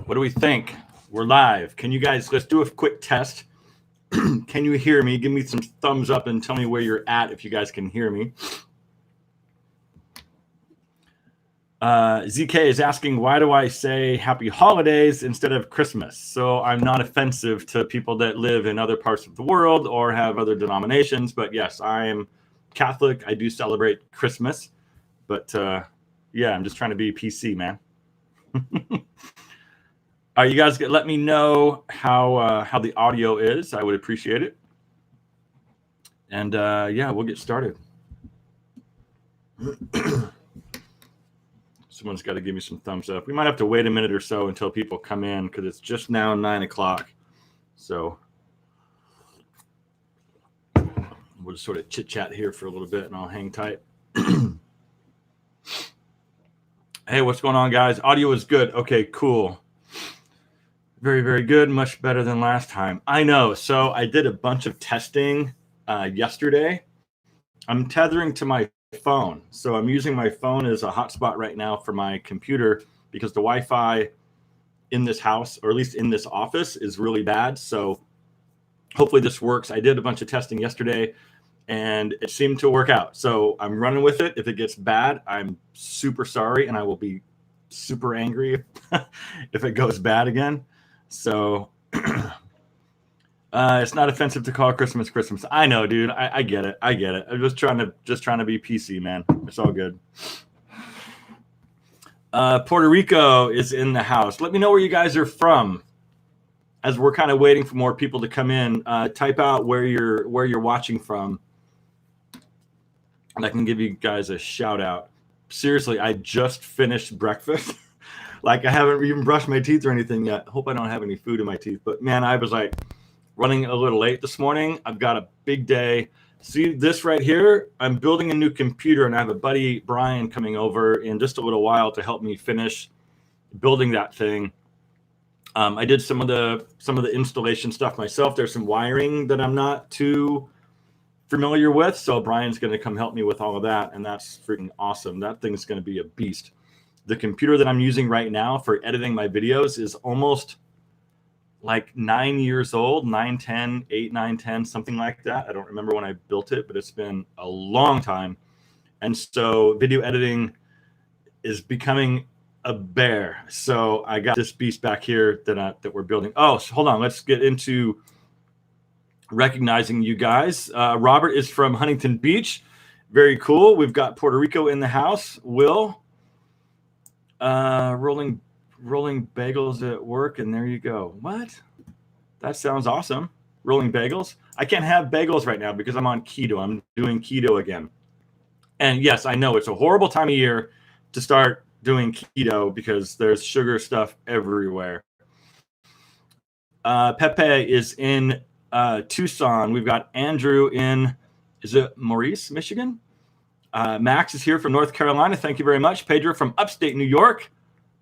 What do we think? We're live. Can you guys, let's do a quick test. Can you hear me? Give me some thumbs up and tell me where you're at if you guys can hear me. ZK is asking, why do I say happy holidays instead of Christmas? So I'm not offensive to people that live in other parts of the world or have other denominations. But yes, I am Catholic. I do celebrate Christmas. But yeah, I'm just trying to be PC, man. You guys let me know how the audio is. I would appreciate it. And yeah, we'll get started. Someone's got to give me some thumbs up. We might have to wait a minute or so until people come in because it's just now 9 o'clock. So we'll just sort of chit chat here for a little bit and I'll hang tight. Hey, what's going on, guys? Audio is good. Okay, cool. Very, very good. Much better than last time. I know. So I did a bunch of testing yesterday. I'm tethering to my phone. So I'm using my phone as a hotspot right now for my computer because the Wi-Fi in this house, or at least in this office, is really bad. So hopefully this works. I did a bunch of testing yesterday and it seemed to work out. So I'm running with it. If it gets bad, I'm super sorry and I will be super angry if it goes bad again. So it's not offensive to call Christmas Christmas. I know, dude. I get it. I get it. I'm just trying to be PC, man. It's all good. Puerto Rico is in the house. Let me know where you guys are from. As we're kind of waiting for more people to come in, type out where you're watching from, and I can give you guys a shout out. Seriously, I just finished breakfast. Like I haven't even brushed my teeth or anything yet. Hope I don't have any food in my teeth. But man, I was like running a little late this morning. I've got a big day. See this right here? I'm building a new computer and I have a buddy, Brian, coming over in just a little while to help me finish building that thing. I did some of the installation stuff myself. There's some wiring that I'm not too familiar with. So Brian's going to come help me with all of that. And that's freaking awesome. That thing's going to be a beast. The computer that I'm using right now for editing my videos is almost like 9 years old, 9, 10, 8, 9, 10, something like that. I don't remember when I built it, but it's been a long time. And so video editing is becoming a bear. So I got this beast back here that we're building. Oh, so hold on. Let's get into recognizing you guys. Robert is from Huntington Beach. Very cool. We've got Puerto Rico in the house. Will. Rolling bagels at work, and there you go. What? That sounds awesome. Rolling bagels. I can't have bagels right now because I'm on keto. I'm doing keto again. And yes, I know it's a horrible time of year to start doing keto because there's sugar stuff everywhere. Pepe is in Tucson. We've got Andrew in, is it Maurice, Michigan? Max is here from North Carolina. Thank you very much. Pedro from upstate New York.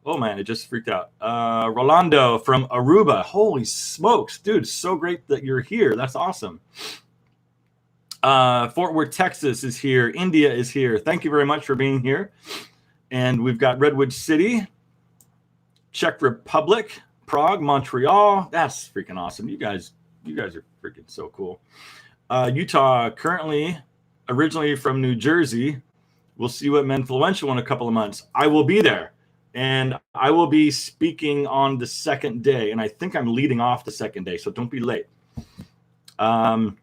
Oh, man, it just freaked out. Rolando from Aruba. Holy smokes, dude, so great that you're here. That's awesome. Fort Worth, Texas is here. India is here. Thank you very much for being here. And we've got Redwood City, Czech Republic, Prague, Montreal. That's freaking awesome. You guys are freaking so cool. Utah, originally from New Jersey. We'll see you at Menfluential in a couple of months. I will be there. And I will be speaking on the second day. And I think I'm leading off the second day, so don't be late. French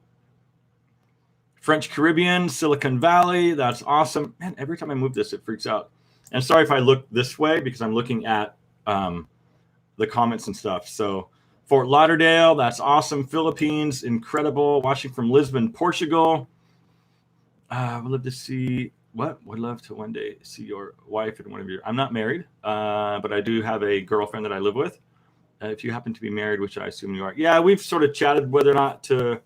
Caribbean, Silicon Valley. That's awesome. Man, every time I move this, it freaks out. And sorry if I look this way because I'm looking at the comments and stuff. So Fort Lauderdale, that's awesome. Philippines, incredible. Watching from Lisbon, Portugal. Would love to see would love to one day see your wife and one of your. I'm not married, but I do have a girlfriend that I live with. If you happen to be married, which I assume you are. Yeah, we've sort of chatted whether or not to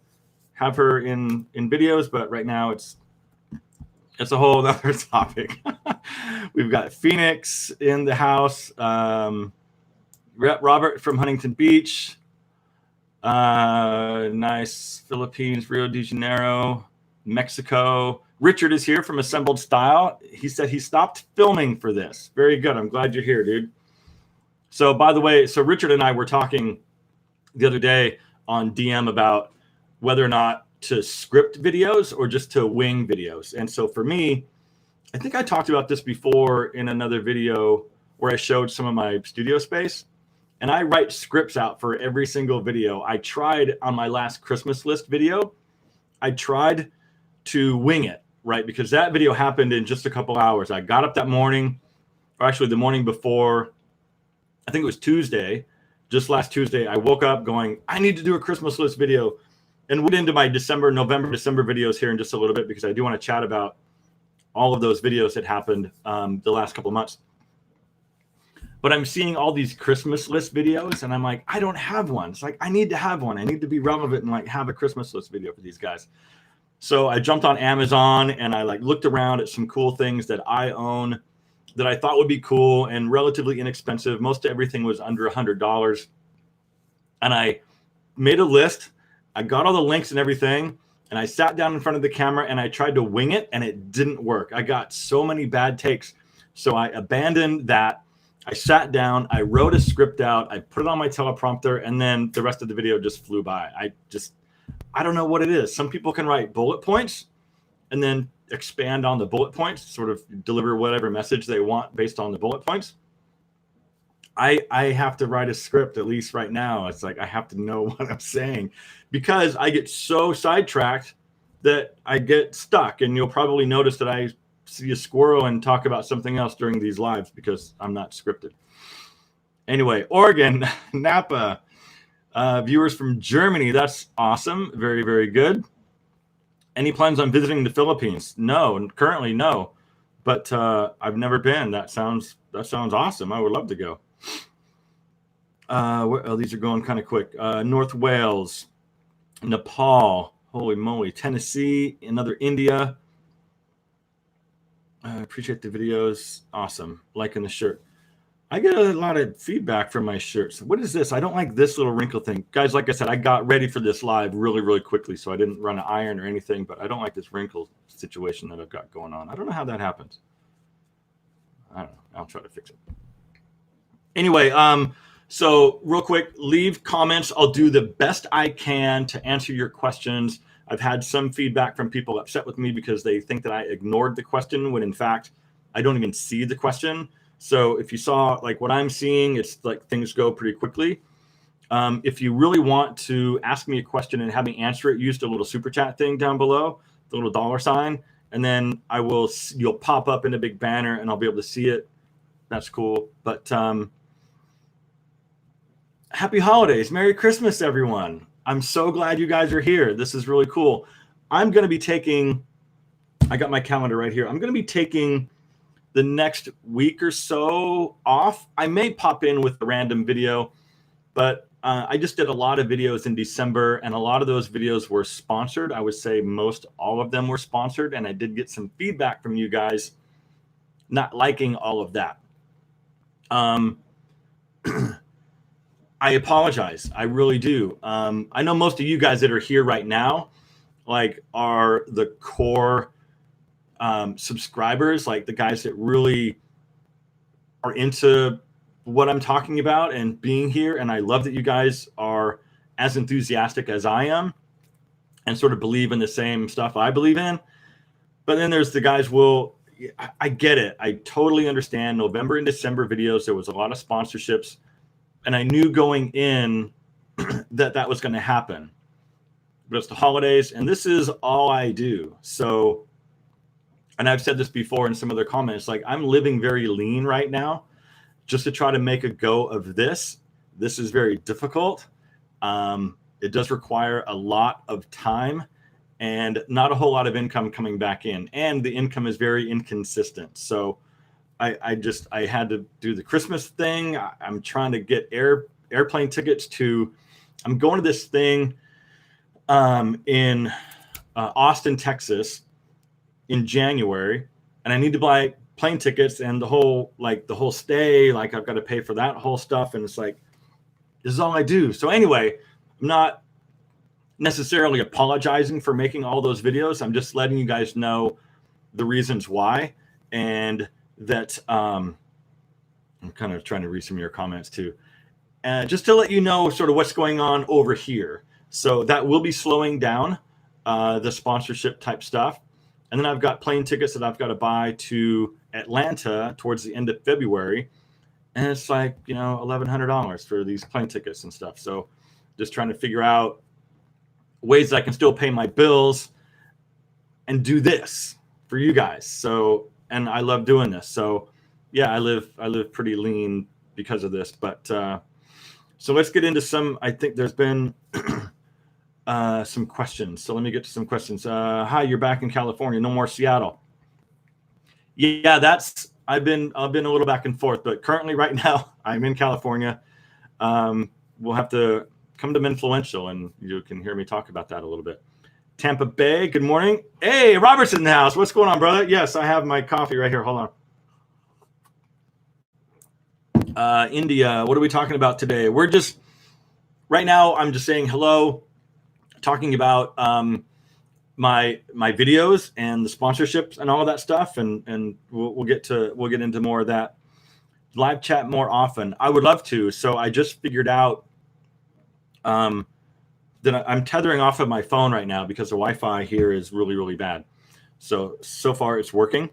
have her in videos, but right now it's a whole other topic. We've got Phoenix in the house. Robert from Huntington Beach. Nice. Philippines, Rio de Janeiro. Mexico. Richard is here from Assembled Style. He said he stopped filming for this. Very good. I'm glad you're here, dude. So by the way, so Richard and I were talking the other day on DM about whether or not to script videos or just to wing videos. And so for me, I think I talked about this before in another video where I showed some of my studio space, and I write scripts out for every single video. I tried on my last Christmas list video, I tried to wing it, right? Because that video happened in just a couple hours. I got up that morning, or actually the morning before, I think it was Tuesday, just last Tuesday, I woke up going, I need to do a Christmas list video, and went into my November, December videos here in just a little bit, because I do want to chat about all of those videos that happened the last couple of months. But I'm seeing all these Christmas list videos, and I'm like, I don't have one. It's like, I need to have one. I need to be relevant and like have a Christmas list video for these guys. So I jumped on Amazon and I like looked around at some cool things that I own that I thought would be cool and relatively inexpensive. Most of everything was under $100. And I made a list. I got all the links and everything. And I sat down in front of the camera and I tried to wing it, and it didn't work. I got so many bad takes. So I abandoned that. I sat down, I wrote a script out, I put it on my teleprompter, and then the rest of the video just flew by. I don't know what it is. Some people can write bullet points and then expand on the bullet points, sort of deliver whatever message they want based on the bullet points. I have to write a script, at least right now. It's like I have to know what I'm saying, because I get so sidetracked that I get stuck. And you'll probably notice that I see a squirrel and talk about something else during these lives because I'm not scripted. Anyway, Oregon, Napa, viewers from Germany. That's awesome. Very, very good. Any plans on visiting the Philippines? No, currently no, but I've never been. That sounds awesome. I would love to go. These are going kind of quick. North Wales, Nepal, holy moly, Tennessee, another India. I appreciate the videos. Awesome. Liking the shirt. I get a lot of feedback from my shirts. What is this? I don't like this little wrinkle thing. Guys, like I said, I got ready for this live really, really quickly, so I didn't run an iron or anything, but I don't like this wrinkle situation that I've got going on. I don't know how that happens. I don't know. I'll try to fix it. Anyway, so real quick, leave comments. I'll do the best I can to answer your questions. I've had some feedback from people upset with me because they think that I ignored the question when in fact I don't even see the question. So if you saw like what I'm seeing, it's like things go pretty quickly. If you really want to ask me a question and have me answer it, use the little super chat thing down below, the little $sign, and then you'll pop up in a big banner and I'll be able to see it. That's cool. But happy holidays. Merry Christmas, everyone. I'm so glad you guys are here. This is really cool. I'm going to be taking, I got my calendar right here. I'm going to be taking the next week or so off. I may pop in with a random video, but I just did a lot of videos in December, and a lot of those videos were sponsored. I would say most all of them were sponsored, and I did get some feedback from you guys not liking all of that. I apologize. I really do. I know most of you guys that are here right now, like, are the core subscribers, like the guys that really are into what I'm talking about and being here. And I love that you guys are as enthusiastic as I am and sort of believe in the same stuff I believe in. But then there's the guys I get it. I totally understand. November and December videos, there was a lot of sponsorships. And I knew going in that was going to happen. But it's the holidays, and this is all I do. So, and I've said this before in some other comments, like I'm living very lean right now just to try to make a go of this. This is very difficult. It does require a lot of time and not a whole lot of income coming back in. And the income is very inconsistent. So I had to do the Christmas thing. I'm trying to get airplane tickets I'm going to this thing in Austin, Texas in January, and I need to buy plane tickets and the whole stay, like I've got to pay for that whole stuff. And it's like, this is all I do. So anyway, I'm necessarily apologizing for making all those videos. I'm just letting you guys know the reasons why, and that I'm kind of trying to read some of your comments too. Just to let you know sort of what's going on over here. So that will be slowing down the sponsorship type stuff. And then I've got plane tickets that I've got to buy to Atlanta towards the end of February. And it's like, $1,100 for these plane tickets and stuff. So just trying to figure out ways that I can still pay my bills and do this for you guys. So, and I love doing this. So yeah, I live pretty lean because of this, but so let's get into some. I think there's been some questions. So let me get to some questions. Hi, you're back in California. No more Seattle. Yeah, I've been a little back and forth, but currently right now I'm in California. We'll have to come to Influential and you can hear me talk about that a little bit. Tampa Bay, good morning. Hey, Robert's in the house. What's going on, brother? Yes, I have my coffee right here. Hold on. India, what are we talking about today? We're just, right now, I'm just saying hello, talking about my videos and the sponsorships and all of that stuff, and we'll get into more of that. Live chat more often. I would love to. So I just figured out that I'm tethering off of my phone right now because the Wi-Fi here is really, really bad. So far it's working.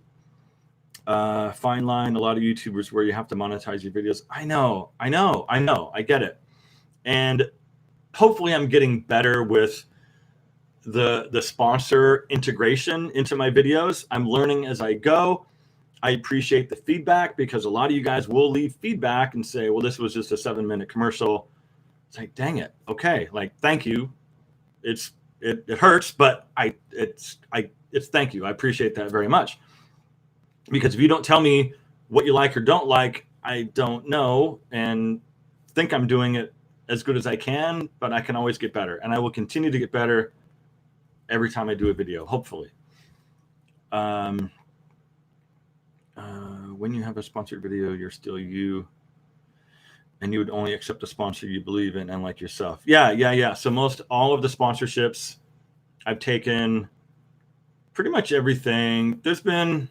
Fine line, a lot of YouTubers where you have to monetize your videos. I know, I get it. And hopefully I'm getting better with the sponsor integration into my videos. I'm learning as I go. I appreciate the feedback because a lot of you guys will leave feedback and say, well, this was just a 7-minute commercial. It's like, dang it. Okay. Like, thank you. It hurts, but it's thank you. I appreciate that very much. Because if you don't tell me what you like or don't like, I don't know and think I'm doing it as good as I can, but I can always get better. And I will continue to get better every time I do a video, hopefully. When you have a sponsored video, you're still you, and you would only accept a sponsor you believe in and like yourself. Yeah. So all of the sponsorships I've taken, pretty much everything. There's been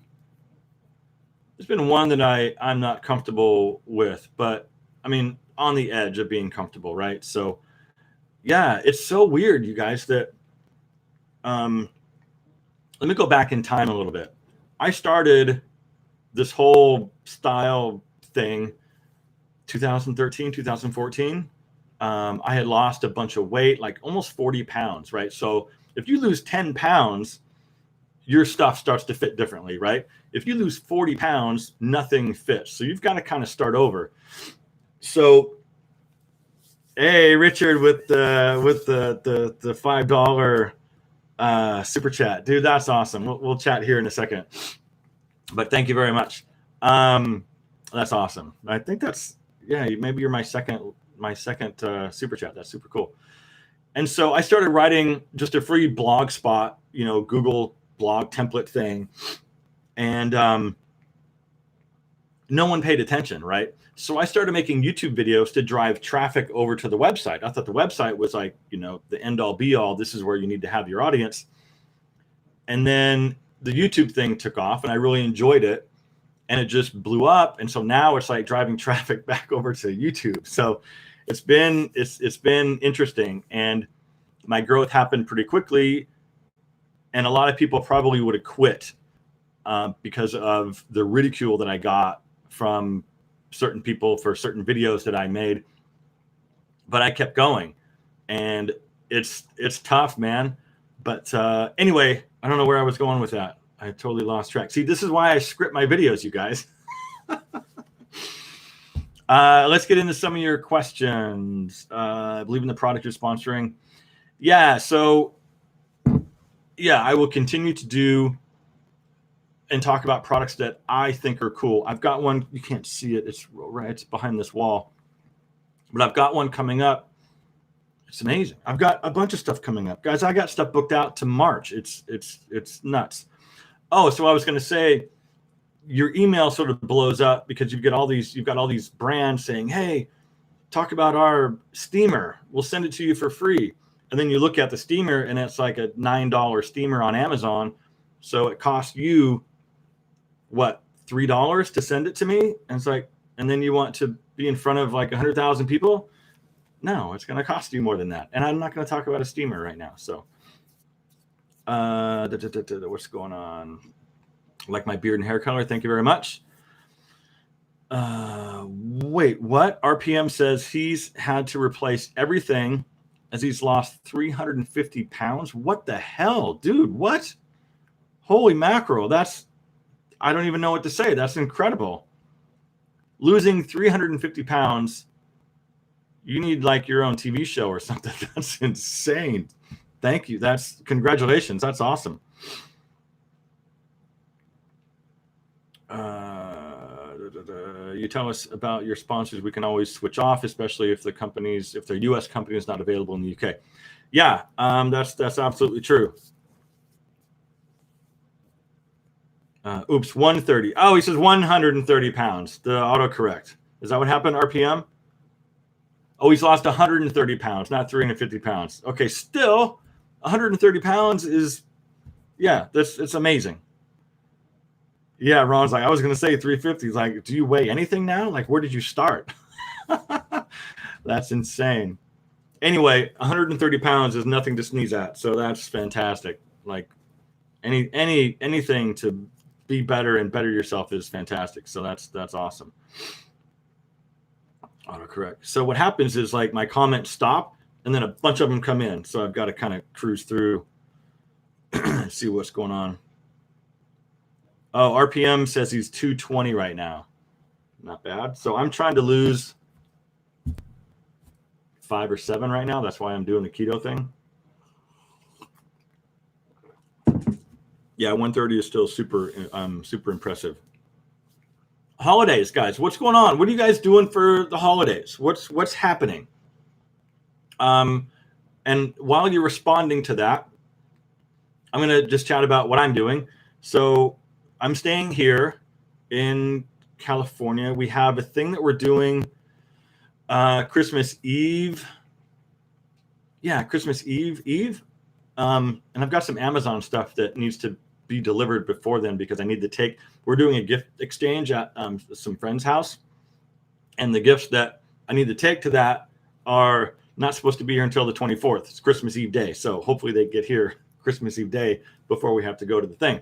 one that I'm not comfortable with, but I mean, on the edge of being comfortable, right? So yeah, it's so weird, you guys, that let me go back in time a little bit. I started this whole style thing 2013, 2014. I had lost a bunch of weight, like almost 40 pounds, right? So if you lose 10 pounds, your stuff starts to fit differently, right? If you lose 40 pounds, nothing fits. So you've got to kind of start over. So, hey, Richard, with the $5 super chat, dude, that's awesome. We'll chat here in a second, but thank you very much. That's awesome. I think maybe you're my second super chat. That's super cool. And so I started writing just a free blog spot, Google blog template thing. And no one paid attention, right? So I started making YouTube videos to drive traffic over to the website. I thought the website was like, the end all be all. This is where you need to have your audience. And then the YouTube thing took off and I really enjoyed it. And it just blew up. And so now it's like driving traffic back over to YouTube. So it's been interesting. And my growth happened pretty quickly. And a lot of people probably would have quit because of the ridicule that I got from certain people for certain videos that I made. But I kept going. And it's tough, man. But anyway, I don't know where I was going with that. I totally lost track. See, this is why I script my videos, you guys. Let's get into some of your questions. I believe in the product you're sponsoring. Yeah, so yeah, I will continue to do and talk about products that I think are cool. I've got one, you can't see it, it's behind this wall. But I've got one coming up. It's amazing. I've got a bunch of stuff coming up. Guys, I got stuff booked out to March. It's nuts. Oh, so I was going to say, your email sort of blows up because you've got all these brands saying, hey, talk about our steamer. We'll send it to you for free. And then you look at the steamer and it's like a $9 steamer on Amazon. So it costs you what, $3 to send it to me? And it's like, and then you want to be in front of like 100,000 people? No, it's going to cost you more than that. And I'm not going to talk about a steamer right now. So what's going on? Like my beard and hair color. Thank you very much. Wait, what? RPM says he's had to replace everything as he's lost 350 pounds. What the hell, dude? What? Holy mackerel. I don't even know what to say. That's incredible. Losing 350 pounds. You need like your own TV show or something. That's insane. Thank you. Congratulations. That's awesome. You tell us about your sponsors. We can always switch off, especially if their U.S. company is not available in the UK. Yeah, that's absolutely true. Oops, 130. Oh, he says 130 pounds. The autocorrect. Is that what happened, RPM? Oh, he's lost 130 pounds, not 350 pounds. Okay, still, 130 pounds is, yeah, it's amazing. Yeah, Ron's like, I was going to say 350. He's like, do you weigh anything now? Like, where did you start? That's insane. Anyway, 130 pounds is nothing to sneeze at. So that's fantastic. Like anything to be better and better yourself is fantastic. So that's awesome. Autocorrect. So what happens is like my comments stop and then a bunch of them come in. So I've got to kind of cruise through and see what's going on. Oh, RPM says he's 220 right now. Not bad. So I'm trying to lose 5 or 7 right now. That's why I'm doing the keto thing. Yeah, 130 is still super impressive. Holidays, guys. What's going on? What are you guys doing for the holidays? What's happening? And while you're responding to that, I'm going to just chat about what I'm doing. So I'm staying here in California. We have a thing that we're doing Christmas Eve. Yeah, Christmas Eve. And I've got some Amazon stuff that needs to be delivered before then because I need to we're doing a gift exchange at some friend's house. And the gifts that I need to take to that are not supposed to be here until the 24th. It's Christmas Eve day. So hopefully they get here Christmas Eve day before we have to go to the thing.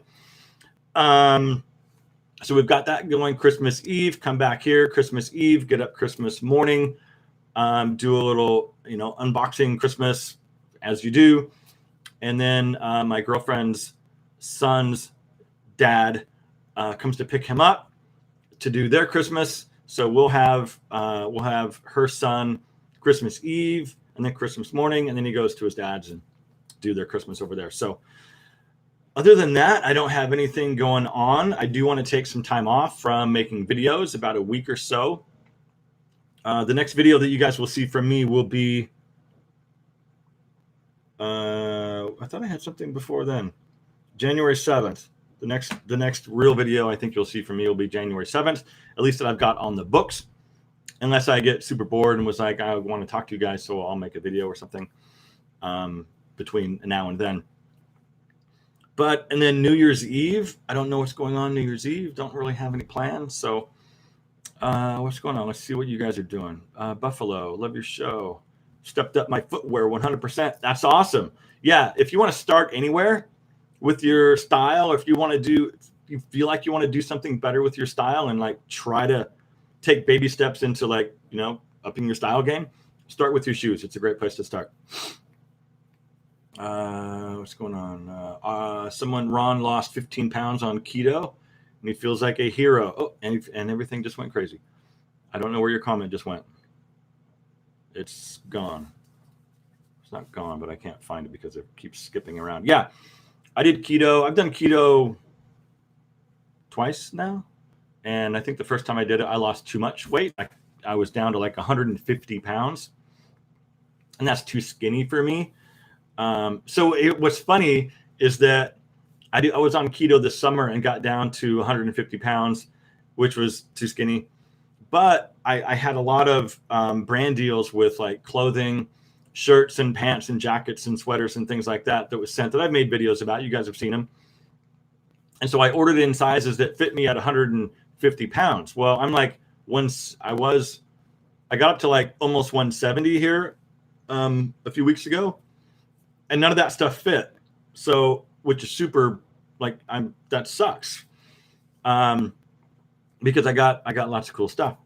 So we've got that going Christmas Eve, come back here, Christmas Eve, get up Christmas morning, do a little, unboxing Christmas as you do. And then my girlfriend's son's dad comes to pick him up to do their Christmas. So we'll have her son Christmas Eve and then Christmas morning, and then he goes to his dad's and do their Christmas over there. So other than that, I don't have anything going on. I do want to take some time off from making videos, about a week or so. The next video that you guys will see from me will be, I thought I had something before then, January 7th. The next real video I think you'll see from me will be January 7th, at least that I've got on the books, unless I get super bored and was like, I want to talk to you guys, so I'll make a video or something between now and then. And then New Year's Eve, I don't know what's going on New Year's Eve. Don't really have any plans. So what's going on? Let's see what you guys are doing. Buffalo, love your show. Stepped up my footwear 100%. That's awesome. Yeah, if you want to start anywhere with your style, or if you feel like you want to do something better with your style and like try to take baby steps into like, upping your style game, start with your shoes. It's a great place to start. What's going on? Ron lost 15 pounds on keto and he feels like a hero. Oh, and everything just went crazy. I don't know where your comment just went. It's gone. It's not gone, but I can't find it because it keeps skipping around. Yeah, I did keto. I've done keto twice now. And I think the first time I did it, I lost too much weight. I was down to like 150 pounds. And that's too skinny for me. So what's funny is that I was on keto this summer and got down to 150 pounds, which was too skinny. But I had a lot of brand deals with like clothing, shirts and pants and jackets and sweaters and things like that was sent that I've made videos about. You guys have seen them. And so I ordered in sizes that fit me at 150 pounds. Well, I'm like, I got up to like almost 170 here a few weeks ago, and none of that stuff fit. So, which is super, like, that sucks. Because I got lots of cool stuff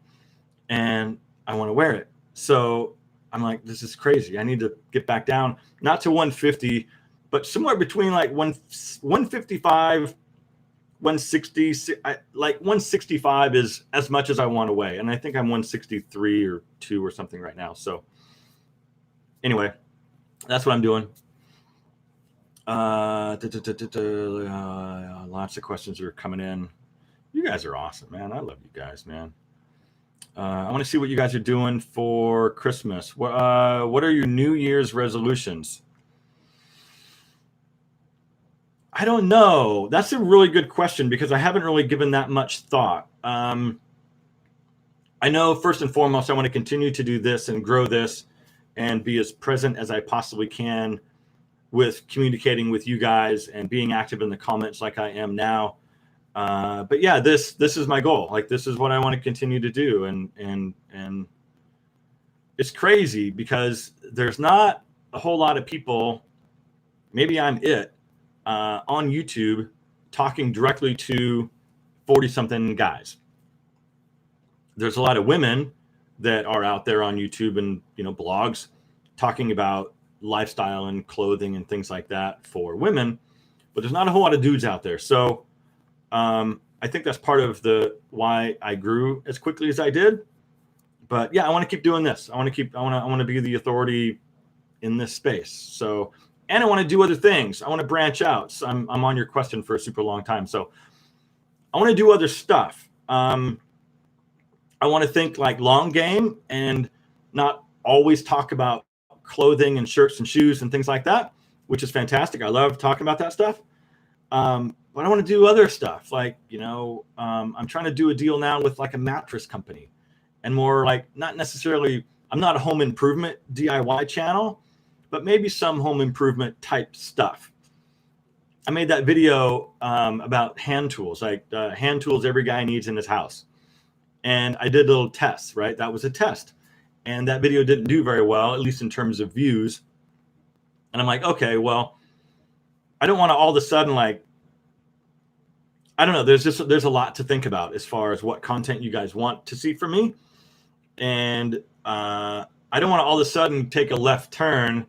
and I want to wear it. So I'm like, this is crazy. I need to get back down, not to 150, but somewhere between like 155, 160. Like 165 is as much as I want to weigh. And I think I'm 163 or 2 or something right now. So anyway, that's what I'm doing. Lots of questions are coming in. You guys are awesome, man. I love you guys, man. I want to see what you guys are doing for Christmas. What are your New Year's resolutions? I don't know. That's a really good question because I haven't really given that much thought. I know first and foremost, I want to continue to do this and grow this and be as present as I possibly can with communicating with you guys and being active in the comments like I am now. But yeah, this is my goal. Like, this is what I want to continue to do. And it's crazy because there's not a whole lot of people, maybe I'm it, on YouTube talking directly to 40-something guys. There's a lot of women that are out there on YouTube and, blogs talking about lifestyle and clothing and things like that for women, but there's not a whole lot of dudes out there. So I think that's part of why I grew as quickly as I did. But yeah, I want to keep doing this. I want to be the authority in this space. So, and I want to do other things. I want to branch out. So I'm on your question for a super long time. So I want to do other stuff. I want to think like long game and not always talk about clothing and shirts and shoes and things like that, which is fantastic. I love talking about that stuff. But I want to do other stuff. Like, I'm trying to do a deal now with like a mattress company and more like, not necessarily, I'm not a home improvement DIY channel, but maybe some home improvement type stuff. I made that video about hand tools, like hand tools every guy needs in his house. And I did little tests, right? That was a test. And that video didn't do very well, at least in terms of views. And I'm like, okay, well, I don't want to all of a sudden, like, I don't know. There's a lot to think about as far as what content you guys want to see from me. And I don't want to all of a sudden take a left turn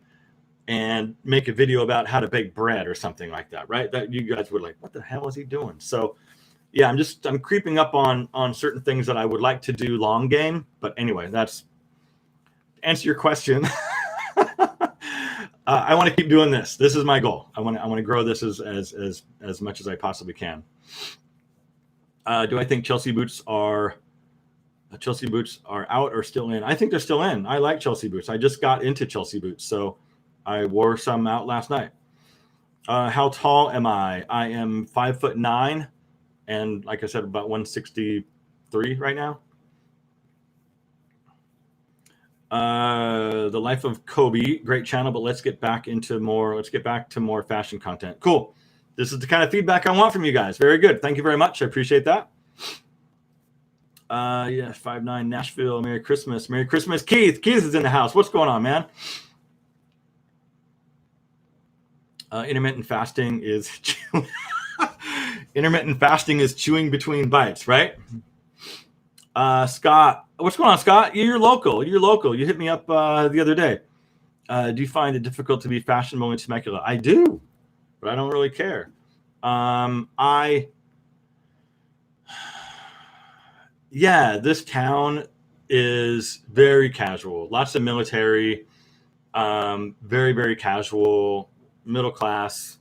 and make a video about how to bake bread or something like that, right? That you guys were like, what the hell is he doing? So yeah, I'm creeping up on certain things that I would like to do long game. But anyway, that's answer your question. I want to keep doing this. This is my goal. I want to grow this as much as I possibly can. Do I think Chelsea boots are out or still in? I think they're still in. I like Chelsea boots. I just got into Chelsea boots, so I wore some out last night. How tall am I? I am 5'9", and like I said, about 163 right now. The Life of Kobe, great channel, but let's get back to more fashion content. Cool. This is the kind of feedback I want from you guys. Very good. Thank you very much. I appreciate that. Yeah, 5'9", Nashville. Merry Christmas. Merry Christmas. Keith is in the house. What's going on, man? Intermittent fasting is chewing between bites, right? Scott, what's going on, Scott? You're local. You hit me up the other day. Do you find it difficult to be fashionable in Temecula? I do, but I don't really care. This town is very casual. Lots of military, very, very casual, middle class.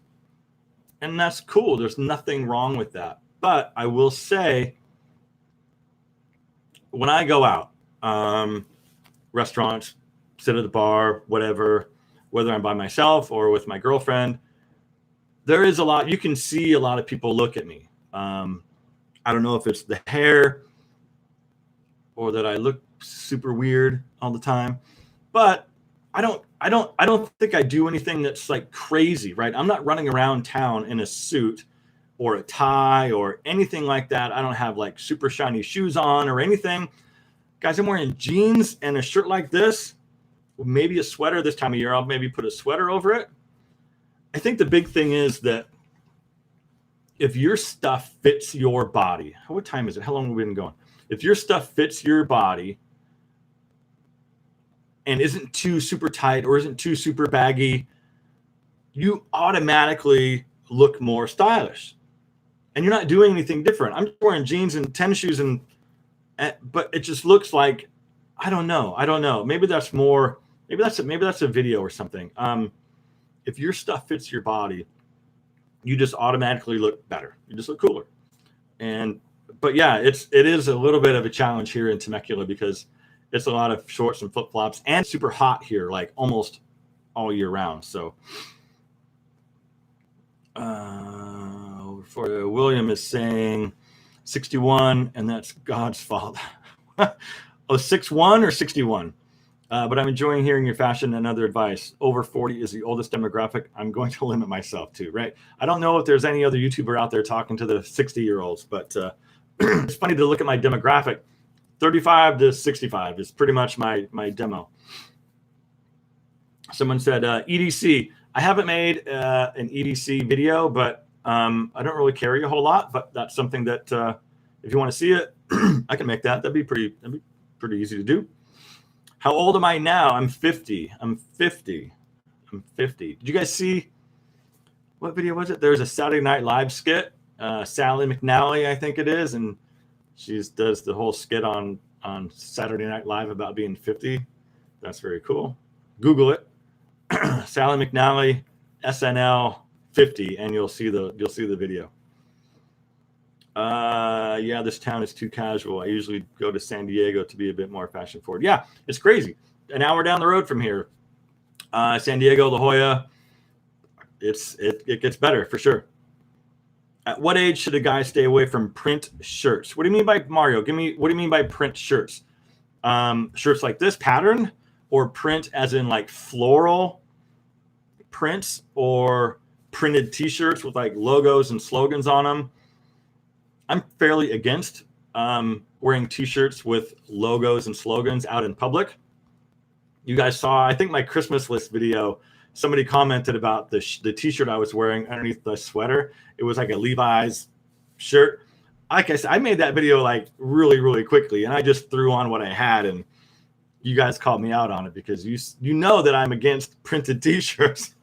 And that's cool. There's nothing wrong with that. But I will say, when I go out, restaurants, sit at the bar, whatever, whether I'm by myself or with my girlfriend, there is you can see a lot of people look at me. I don't know if it's the hair or that I look super weird all the time, but don't think I do anything that's like crazy, right? I'm not running around town in a suit or a tie or anything like that. I don't have like super shiny shoes on or anything. Guys, I'm wearing jeans and a shirt like this, maybe a sweater this time of year. I'll maybe put a sweater over it. I think the big thing is that if your stuff fits your body, what time is it? How long have we been going? If your stuff fits your body and isn't too super tight or isn't too super baggy, you automatically look more stylish. And you're not doing anything different. I'm wearing jeans and tennis shoes, but it just looks like, I don't know. Maybe that's more. Maybe that's a video or something. If your stuff fits your body, you just automatically look better. You just look cooler. But yeah, it is a little bit of a challenge here in Temecula because it's a lot of shorts and flip flops and super hot here, like almost all year round. So, for William is saying 61, and that's God's fault. Oh, 61 or 61. But I'm enjoying hearing your fashion and other advice. Over 40 is the oldest demographic. I'm going to limit myself to, right? I don't know if there's any other YouTuber out there talking to the 60-year-olds, but it's funny to look at my demographic. 35 to 65 is pretty much my demo. Someone said, EDC. I haven't made an EDC video, but I don't really carry a whole lot, but that's something that if you want to see it, I can make that. That'd be pretty easy to do. How old am I now? I'm 50. I'm 50. Did you guys see, what video was it? There's a Saturday Night Live skit. Sally McNally, I think it is, and she does the whole skit on Saturday Night Live about being 50. That's very cool. Google it. Sally McNally, SNL 50, and you'll see the video. Yeah, this town is too casual. I usually go to San Diego to be a bit more fashion forward. Yeah, it's crazy. An hour down the road from here, San Diego, La Jolla. It gets better for sure. At what age should a guy stay away from print shirts? What do you mean by, Mario? What do you mean by print shirts? Shirts like this pattern, or print as in like floral prints, or printed T-shirts with like logos and slogans on them? I'm fairly against wearing T-shirts with logos and slogans out in public. You guys saw, I think, my Christmas list video. Somebody commented about the T-shirt I was wearing underneath the sweater. It was like a Levi's shirt. Like I said, I made that video like really, really quickly, and I just threw on what I had, and you guys called me out on it because you know that I'm against printed T-shirts.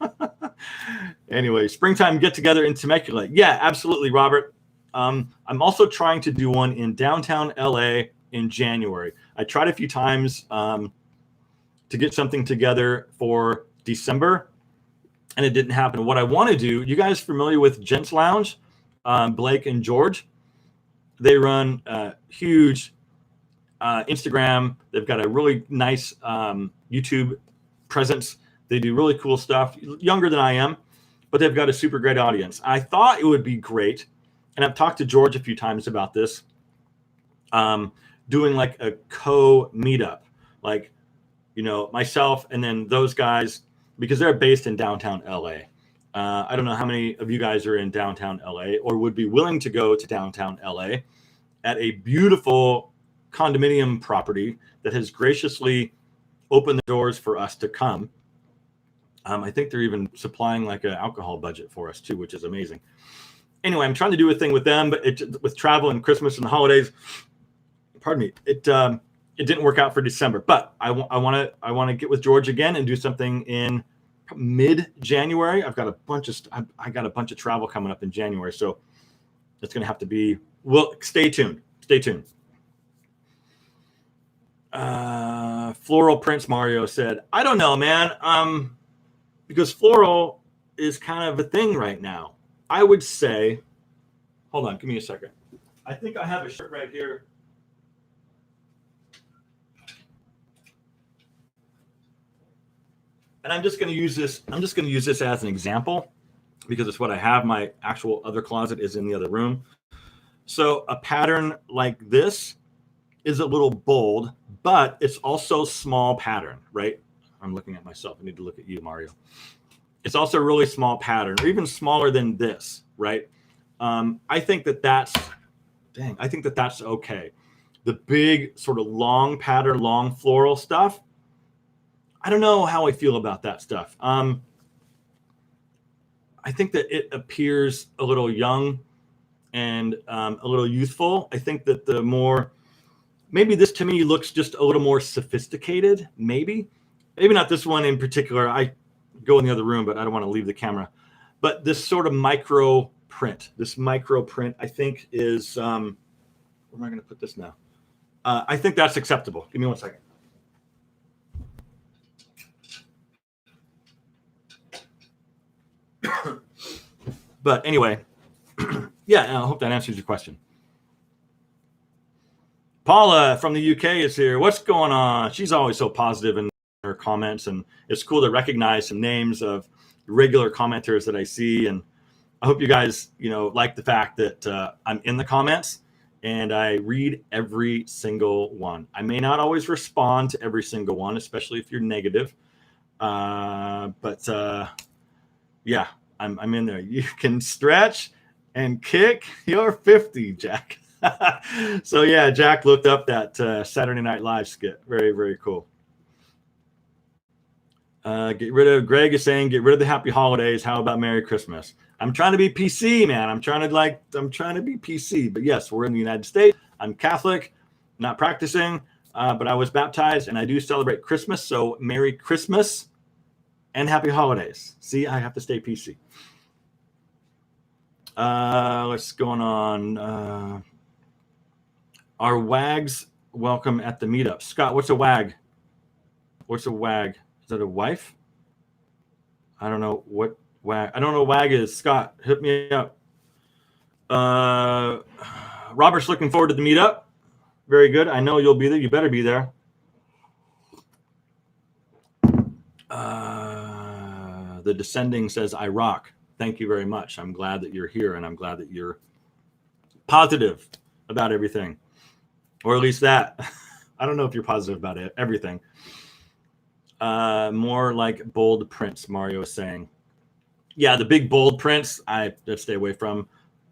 Anyway, springtime get together in Temecula. Yeah, absolutely, Robert. I'm also trying to do one in downtown LA in January. I tried a few times to get something together for December, and it didn't happen. What I want to do, you guys familiar with Gents Lounge? Blake and George, they run a huge Instagram. They've got a really nice YouTube presence. They do really cool stuff, younger than I am, but they've got a super great audience. I thought it would be great, and I've talked to George a few times about this, doing like a co-meetup, like, myself and then those guys, because they're based in downtown LA. I don't know how many of you guys are in downtown LA or would be willing to go to downtown LA at a beautiful condominium property that has graciously opened the doors for us to come. I think they're even supplying like an alcohol budget for us too, which is amazing. Anyway, I'm trying to do a thing with them, but with travel and Christmas and the holidays, pardon me, it didn't work out for December. But I want to get with George again and do something in mid-January. I got a bunch of travel coming up in January, so it's going to have to be. Well, stay tuned. Floral prints, Mario said. I don't know, man. Because floral is kind of a thing right now. I would say, hold on, give me a second. I think I have a shirt right here. And I'm just going to use this. I'm just going to use this as an example because it's what I have. My actual other closet is in the other room. So a pattern like this is a little bold, but it's also small pattern, right? I'm looking at myself. I need to look at you, Mario. It's also a really small pattern, or even smaller than this, right? I think that's okay. The big sort of long pattern, long floral stuff, I don't know how I feel about that stuff. I think that it appears a little young and a little youthful. I think that maybe this to me looks just a little more sophisticated, maybe not this one in particular. I go in the other room, but I don't want to leave the camera. But this sort of micro print, I think is, where am I going to put this now? I think that's acceptable. Give me 1 second. But anyway, yeah, I hope that answers your question. Paula from the UK is here. What's going on? She's always so positive in her comments, and it's cool to recognize some names of regular commenters that I see. And I hope you guys, like the fact that I'm in the comments and I read every single one. I may not always respond to every single one, especially if you're negative. But yeah, I'm in there. You can stretch and kick. You're 50, Jack. So yeah, Jack looked up that Saturday Night Live skit. Very, very cool. Greg is saying, get rid of the happy holidays. How about Merry Christmas? I'm trying to be PC, man. I'm trying to be PC. But yes, we're in the United States. I'm Catholic, not practicing, but I was baptized and I do celebrate Christmas. So Merry Christmas and happy holidays. See, I have to stay PC. What's going on? Our wags welcome at the meetup. Scott, what's a wag? What's a wag? Is that a wife? I don't know what wag. I don't know what wag is. Scott, hit me up. Robert's looking forward to the meetup. Very good. I know you'll be there. You better be there. The Descending says, I rock. Thank you very much. I'm glad that you're here, and I'm glad that you're positive about everything. Or at least that. I don't know if you're positive about everything. More like bold prints, Mario is saying. Yeah, the big bold prints, I just stay away from.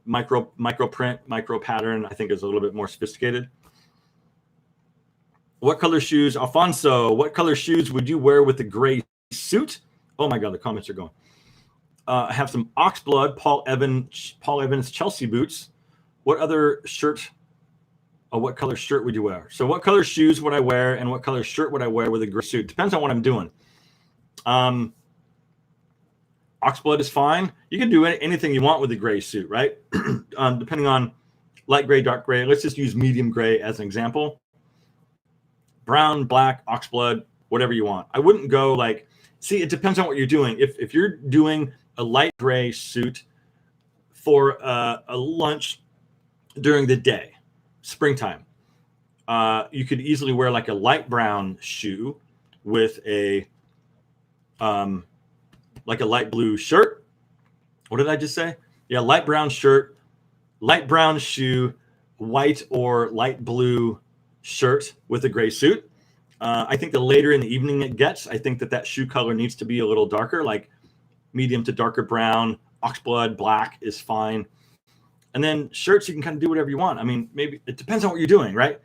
Micro print, micro pattern, I think is a little bit more sophisticated. What color shoes, Alfonso, what color shoes would you wear with a gray suit? Oh my God, the comments are going. I have some Oxblood, Paul Evans Chelsea boots. What other shirt? What color shirt would you wear? So what color shoes would I wear, and what color shirt would I wear with a gray suit? Depends on what I'm doing. Oxblood is fine. You can do anything you want with a gray suit, right? Depending on light gray, dark gray. Let's just use medium gray as an example. Brown, black, Oxblood, whatever you want. I wouldn't go like, see, it depends on what you're doing. If you're doing a light gray suit for a lunch during the day, springtime, you could easily wear like a light brown shoe with a like a light blue shirt. What did I just say? Yeah, light brown shirt, light brown shoe, white or light blue shirt with a gray suit. I think the later in the evening it gets, I think that shoe color needs to be a little darker, like medium to darker brown. Oxblood, black is fine. And then shirts, you can kind of do whatever you want. I mean, maybe it depends on what you're doing, right?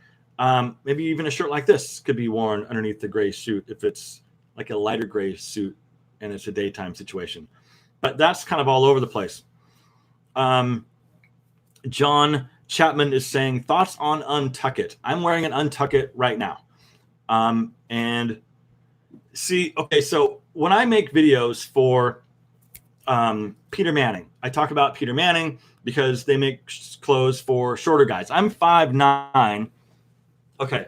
Maybe even a shirt like this could be worn underneath the gray suit if it's like a lighter gray suit and it's a daytime situation. But that's kind of all over the place. John Chapman is saying, thoughts on Untuck It? I'm wearing an Untuck It right now. And see, okay, so when I make videos for Peter Manning, I talk about Peter Manning because they make clothes for shorter guys. I'm 5'9". Okay.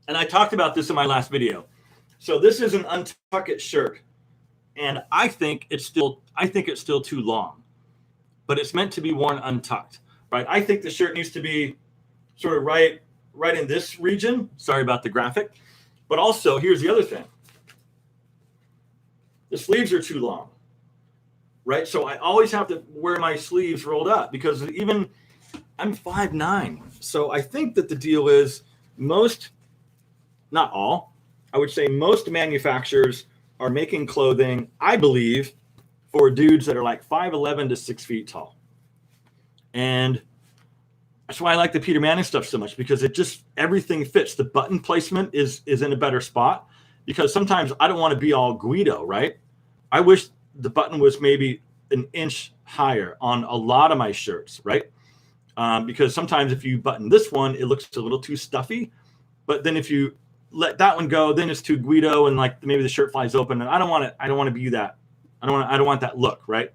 And I talked about this in my last video. So this is an Untuck It shirt. And I think it's still too long. But it's meant to be worn untucked, right? I think the shirt needs to be sort of right in this region. Sorry about the graphic. But also, here's the other thing. The sleeves are too long, right? So I always have to wear my sleeves rolled up because even I'm 5'9". So I think that the deal is most, not all, I would say most manufacturers are making clothing, I believe, for dudes that are like 5'11" to 6 feet tall. And that's why I like the Peter Manning stuff so much, because it just, everything fits. The button placement is in a better spot, because sometimes I don't want to be all Guido, right? I wish the button was maybe an inch higher on a lot of my shirts, right? Because sometimes if you button this one, it looks a little too stuffy. But then if you let that one go, then it's too Guido, and like maybe the shirt flies open. And I don't want it. I don't want to be that. I don't want that look, right?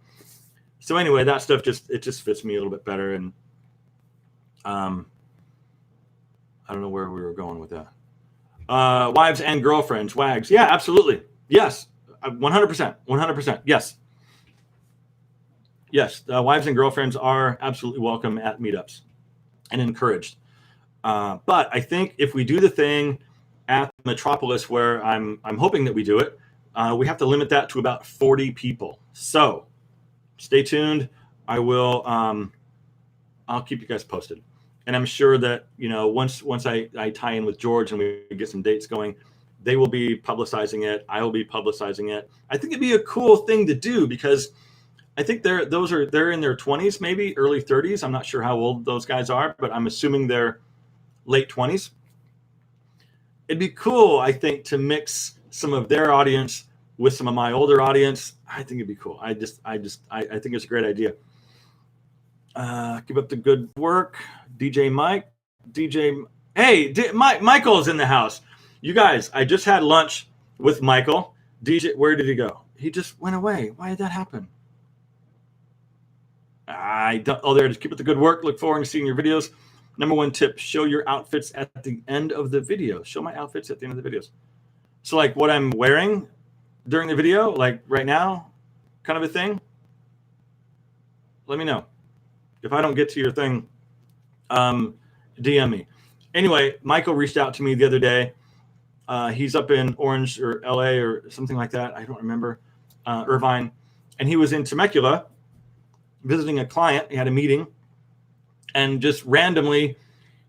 So anyway, that stuff just fits me a little bit better. And I don't know where we were going with that. Wives and girlfriends, WAGs. Yeah, absolutely. Yes, 100%. 100%. Yes. Yes, wives and girlfriends are absolutely welcome at meetups and encouraged. But I think if we do the thing at Metropolis, where I'm hoping that we do it, we have to limit that to about 40 people. So stay tuned. I will. I'll keep you guys posted. And I'm sure that, you know, once I tie in with George and we get some dates going, they will be publicizing it. I will be publicizing it. I think it'd be a cool thing to do, because I think they're in their 20s, maybe early 30s. I'm not sure how old those guys are, but I'm assuming they're late 20s. It'd be cool, I think, to mix some of their audience with some of my older audience. I think it'd be cool. I think it's a great idea. Keep up the good work, DJ Mike. Michael's in the house. You guys, I just had lunch with Michael. DJ, where did he go? He just went away. Why did that happen? There it is. Keep up the good work. Look forward to seeing your videos. Number one tip: show your outfits at the end of the video. Show my outfits at the end of the videos. So like what I'm wearing during the video, like right now, kind of a thing. Let me know. If I don't get to your thing, DM me. Anyway, Michael reached out to me the other day. He's up in Orange or LA or something like that. I don't remember. Irvine. And he was in Temecula visiting a client. He had a meeting. And just randomly,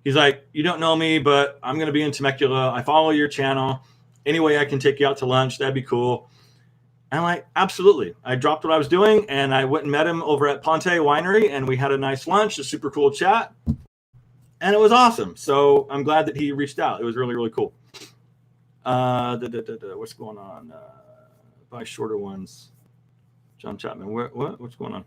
he's like, you don't know me, but I'm going to be in Temecula. I follow your channel. Any way I can take you out to lunch, that'd be cool. And I'm like, absolutely. I dropped what I was doing and I went and met him over at Ponte Winery, and we had a nice lunch, a super cool chat. And it was awesome. So I'm glad that he reached out. It was really, really cool. What's going on? Buy shorter ones. John Chapman. What's going on?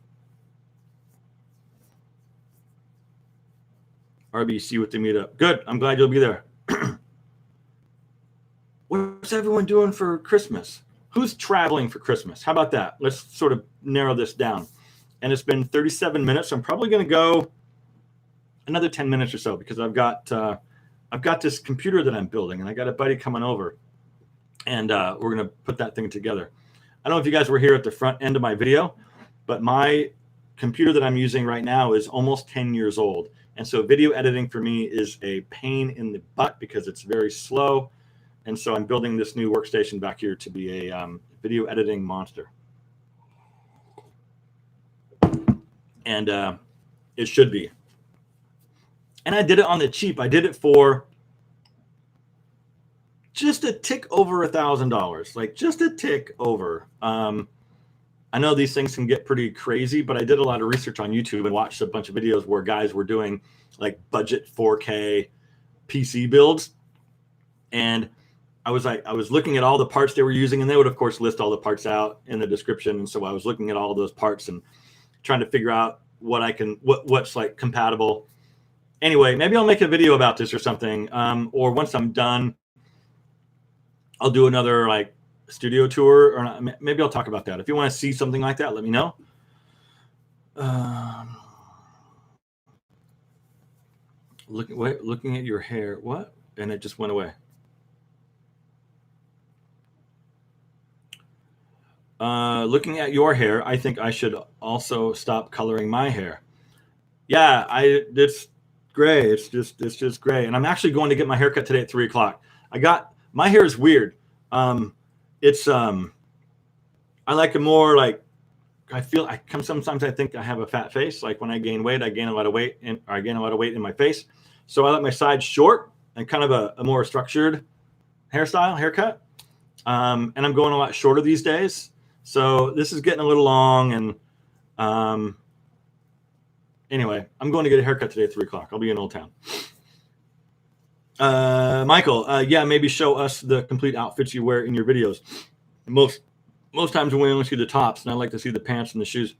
RBC with the meetup. Good. I'm glad you'll be there. What's everyone doing for Christmas? Who's traveling for Christmas? How about that? Let's sort of narrow this down. And it's been 37 minutes. So I'm probably going to go another 10 minutes or so, because I've got this computer that I'm building, and I got a buddy coming over, and we're going to put that thing together. I don't know if you guys were here at the front end of my video, but my computer that I'm using right now is almost 10 years old. And so video editing for me is a pain in the butt because it's very slow. And so I'm building this new workstation back here to be a video editing monster. And it should be. And I did it on the cheap. I did it for just a tick over $1,000, like just a tick over. I know these things can get pretty crazy, but I did a lot of research on YouTube and watched a bunch of videos where guys were doing like budget 4K PC builds. And I was looking at all the parts they were using, and they would of course list all the parts out in the description. And so I was looking at all those parts and trying to figure out what's like compatible. Anyway, maybe I'll make a video about this or something. Or once I'm done, I'll do another like studio tour, or maybe I'll talk about that. If you want to see something like that, let me know. Looking at your hair, what? And it just went away. Looking at your hair, I think I should also stop coloring my hair. Yeah, it's gray. It's just gray. And I'm actually going to get my haircut today at 3:00. My hair is weird. I like it more like, sometimes I think I have a fat face. Like when I gain weight, I gain a lot of weight in my face. So I let my sides short and kind of a more structured haircut. And I'm going a lot shorter these days. So this is getting a little long. And anyway, I'm going to get a haircut today at 3 o'clock. I'll be in Old Town. Michael, yeah, maybe show us the complete outfits you wear in your videos. Most times we only see the tops, and I like to see the pants and the shoes.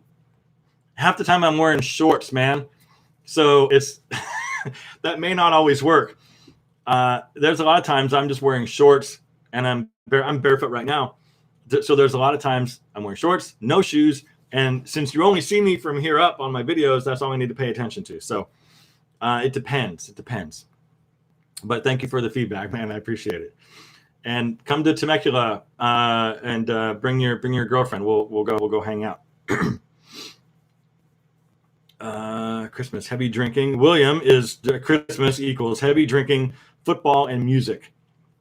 Half the time I'm wearing shorts, man. So it's that may not always work. There's a lot of times I'm just wearing shorts, and I'm barefoot right now. So there's a lot of times I'm wearing shorts, no shoes, and since you only see me from here up on my videos, that's all I need to pay attention to. So it depends. It depends. But thank you for the feedback, man. I appreciate it. And come to Temecula and bring your girlfriend. We'll go hang out. Christmas heavy drinking. William is Christmas equals heavy drinking, football, and music,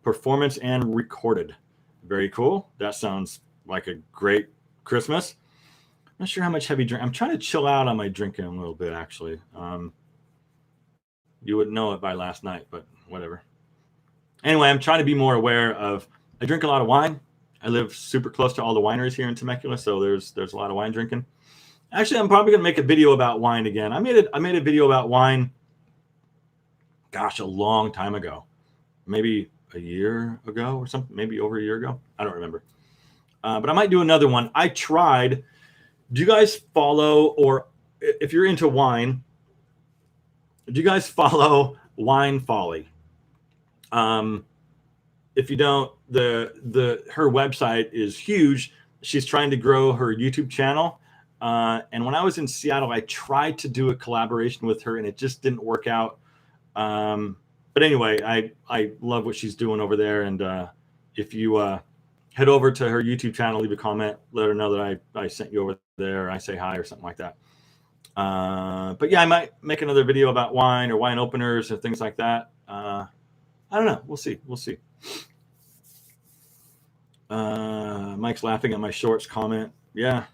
performance and recorded. Very cool. That sounds like a great Christmas. I'm not sure how much heavy drink. I'm trying to chill out on my drinking a little bit, actually. You wouldn't know it by last night, but whatever. Anyway, I'm trying to be more aware of. I drink a lot of wine. I live super close to all the wineries here in Temecula, so there's a lot of wine drinking. Actually, I'm probably gonna make a video about wine again. I made a video about wine. Gosh, a long time ago, maybe a year ago or something, maybe over a year ago. I don't remember. But I might do another one. I tried. Do you guys follow, or if you're into wine, do you guys follow Wine Folly? If you don't, her website is huge. She's trying to grow her YouTube channel. And when I was in Seattle, I tried to do a collaboration with her and it just didn't work out. But anyway, I love what she's doing over there. And if you head over to her YouTube channel, leave a comment, let her know that I sent you over there, I say hi or something like that. But yeah, I might make another video about wine or wine openers and things like that. I don't know. We'll see. Mike's laughing at my shorts comment. Yeah.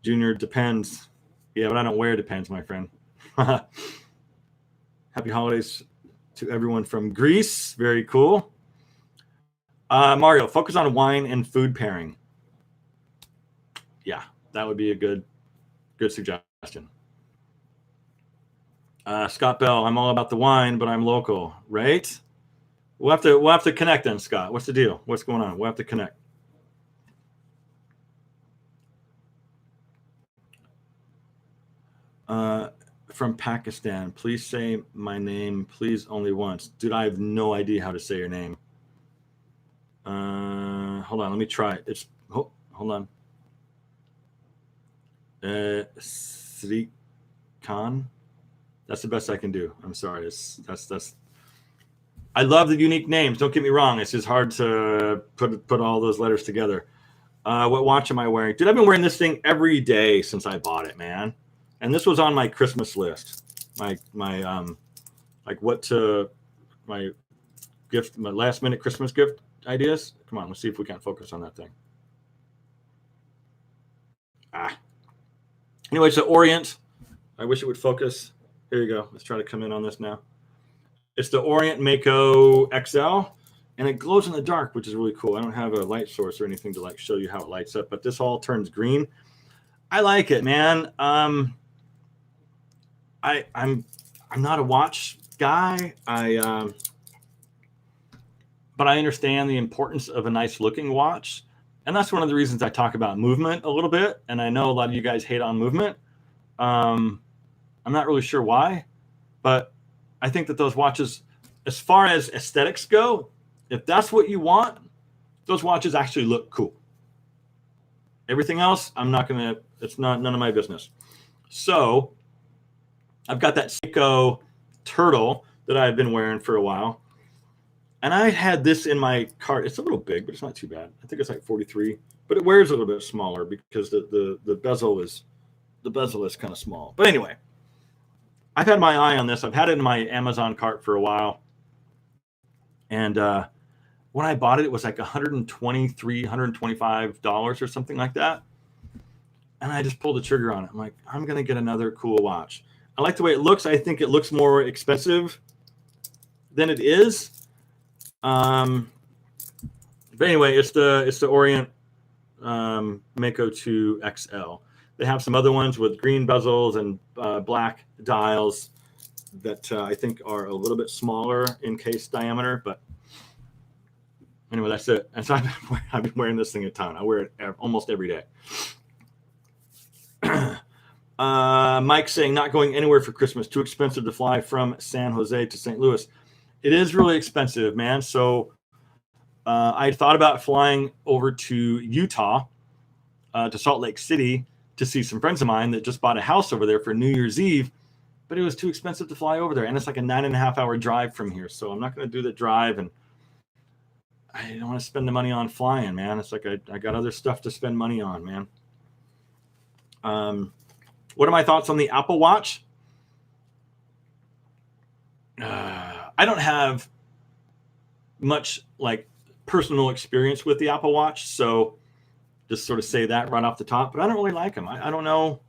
Junior, depends. Yeah, but I don't wear Depends, my friend. Happy holidays to everyone from Greece. Very cool. Mario, focus on wine and food pairing. Yeah, that would be a good suggestion. Scott Bell, I'm all about the wine, but I'm local, right? We'll have to connect then, Scott. What's the deal? What's going on? We'll have to connect. From Pakistan, please say my name, please, only once. Dude, I have no idea how to say your name. Hold on, let me try it. It's hold on. Sri Khan. That's the best I can do. I'm sorry. That's. I love the unique names. Don't get me wrong. It's just hard to put all those letters together. What watch am I wearing? Dude, I've been wearing this thing every day since I bought it, man. And this was on my Christmas list. My last minute Christmas gift ideas. Come on, let's see if we can't focus on that thing. Anyway, so Orient. I wish it would focus. Here you go. Let's try to come in on this now. It's the Orient Mako XL, and it glows in the dark, which is really cool. I don't have a light source or anything to like show you how it lights up, but this all turns green. I like it, man. I'm not a watch guy. But I understand the importance of a nice looking watch. And that's one of the reasons I talk about movement a little bit. And I know a lot of you guys hate on movement. I'm not really sure why, but I think that those watches, as far as aesthetics go, if that's what you want, those watches actually look cool. Everything else, it's none of my business. So I've got that Seiko Turtle that I've been wearing for a while. And I had this in my cart. It's a little big, but it's not too bad. I think it's like 43, but it wears a little bit smaller because the bezel is kind of small. But anyway, I've had my eye on this. I've had it in my Amazon cart for a while. And when I bought it, it was like $123, $125 or something like that. And I just pulled the trigger on it. I'm like, I'm going to get another cool watch. I like the way it looks. I think it looks more expensive than it is. But anyway, it's the Orient Mako 2 XL. They have some other ones with green bezels and black dials that I think are a little bit smaller in case diameter. But anyway, that's it. And so I've been wearing this thing a ton. I wear it almost every day. Mike saying not going anywhere for Christmas. Too expensive to fly from San Jose to St. Louis. It is really expensive, man. So I thought about flying over to Utah, to Salt Lake City, to see some friends of mine that just bought a house over there for New Year's Eve, but it was too expensive to fly over there. And it's like a 9.5-hour drive from here. So I'm not going to do the drive, and I don't want to spend the money on flying, man. It's like I got other stuff to spend money on, man. What are my thoughts on the Apple Watch? I don't have much like personal experience with the Apple Watch, so just sort of say that right off the top, but I don't really like them. I don't know.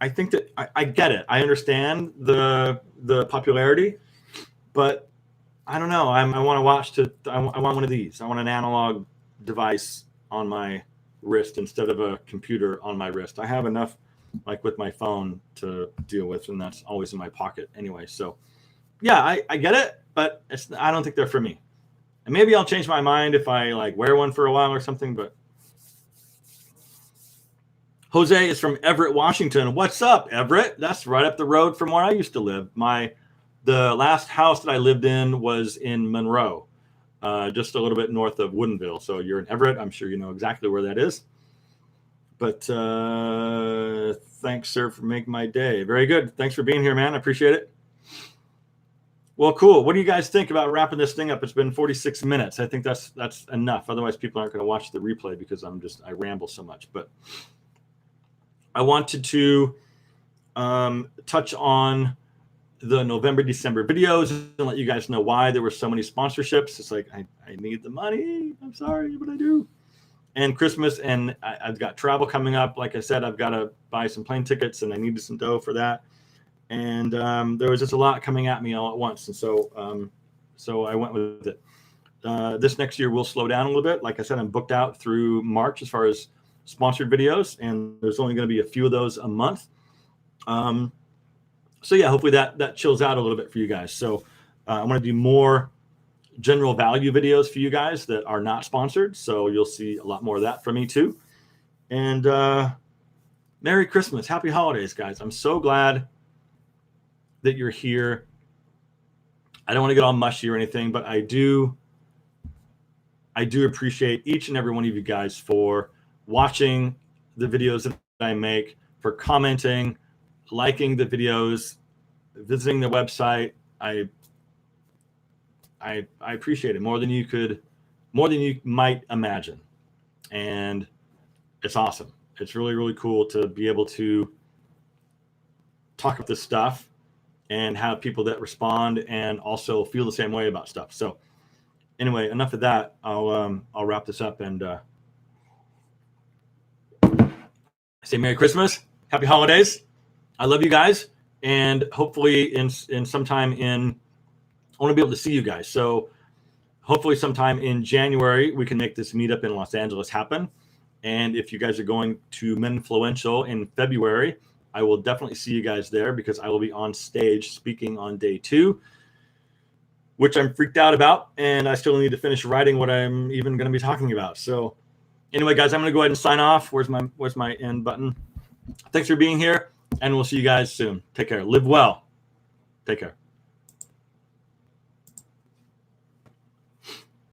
I think that I get it. I understand the popularity, but I don't know. I want to watch I want one of these. I want an analog device on my wrist instead of a computer on my wrist. I have enough like with my phone to deal with, and that's always in my pocket anyway. So yeah, I get it, but I don't think they're for me. And maybe I'll change my mind if I like wear one for a while or something. But Jose is from Everett, Washington. What's up, Everett? That's right up the road from where I used to live. The last house that I lived in was in Monroe, just a little bit north of Woodinville. So you're in Everett. I'm sure you know exactly where that is. But thanks, sir, for making my day. Very good. Thanks for being here, man. I appreciate it. Well, cool. What do you guys think about wrapping this thing up? It's been 46 minutes. I think that's enough. Otherwise, people aren't going to watch the replay because I ramble so much. But I wanted to touch on the November, December videos and let you guys know why there were so many sponsorships. It's like, I need the money. I'm sorry, but I do. And Christmas, and I've got travel coming up. Like I said, I've got to buy some plane tickets, and I needed some dough for that. And there was just a lot coming at me all at once. And so I went with it. This next year will slow down a little bit. Like I said, I'm booked out through March as far as sponsored videos, and there's only going to be a few of those a month. So yeah, hopefully that chills out a little bit for you guys. So I want to do more general value videos for you guys that are not sponsored. So you'll see a lot more of that from me too. And Merry Christmas. Happy holidays, guys. I'm so glad that you're here. I don't want to get all mushy or anything, but I do appreciate each and every one of you guys for watching the videos that I make, for commenting, liking the videos, visiting the website. I appreciate it more than you might imagine. And it's awesome. It's really, really cool to be able to talk about this stuff and have people that respond and also feel the same way about stuff. So anyway, enough of that. I'll wrap this up and say Merry Christmas, Happy Holidays. I love you guys, and hopefully in sometime in, I want to be able to see you guys. So hopefully sometime in January we can make this meetup in Los Angeles happen. And if you guys are going to Menfluential in February, I will definitely see you guys there because I will be on stage speaking on day 2, which I'm freaked out about. And I still need to finish writing what I'm even going to be talking about. So anyway, guys, I'm going to go ahead and sign off. Where's my end button? Thanks for being here, and we'll see you guys soon. Take care. Live well. Take care.